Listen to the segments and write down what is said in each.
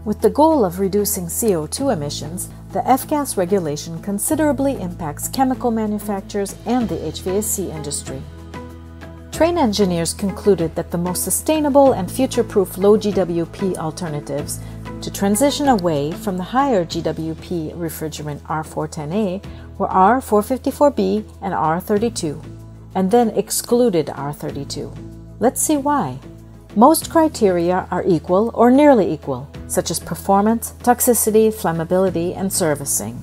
With the goal of reducing CO2 emissions, the F-gas regulation considerably impacts chemical manufacturers and the HVAC industry. Trane engineers concluded that the most sustainable and future-proof low-GWP alternatives to transition away from the higher GWP refrigerant R410A were R454B and R32, and then excluded R32. Let's see why. Most criteria are equal or nearly equal, such as performance, toxicity, flammability, and servicing.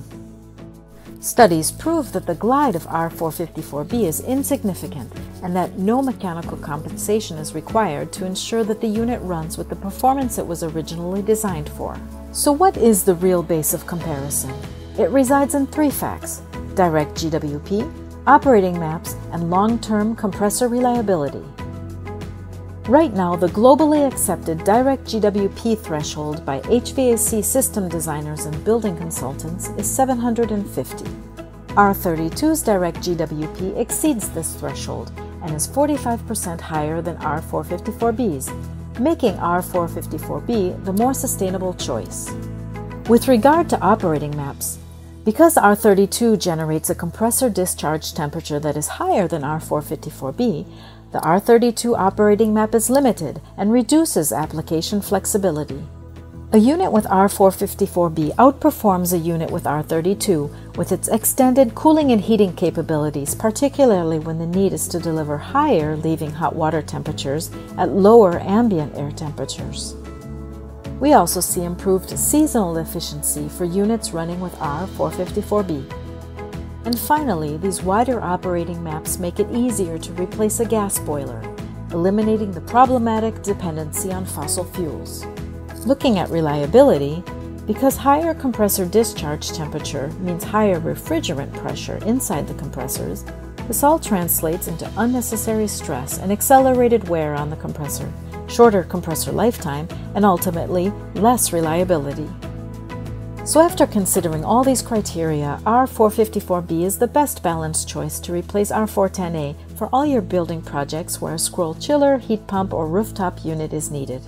Studies prove that the glide of R454B is insignificant and that no mechanical compensation is required to ensure that the unit runs with the performance it was originally designed for. So what is the real base of comparison? It resides in three facts: direct GWP, operating maps, and long-term compressor reliability. Right now, the globally accepted direct GWP threshold by HVAC system designers and building consultants is 750. R32's direct GWP exceeds this threshold and is 45% higher than R454B's, making R454B the more sustainable choice. With regard to operating maps, because R32 generates a compressor discharge temperature that is higher than R454B, the R32 operating map is limited and reduces application flexibility. A unit with R454B outperforms a unit with R32 with its extended cooling and heating capabilities, particularly when the need is to deliver higher leaving hot water temperatures at lower ambient air temperatures. We also see improved seasonal efficiency for units running with R454B. And finally, these wider operating maps make it easier to replace a gas boiler, eliminating the problematic dependency on fossil fuels. Looking at reliability, because higher compressor discharge temperature means higher refrigerant pressure inside the compressors, this all translates into unnecessary stress and accelerated wear on the compressor, shorter compressor lifetime, and ultimately less reliability. So after considering all these criteria, R454B is the best balanced choice to replace R410A for all your building projects where a scroll chiller, heat pump, or rooftop unit is needed.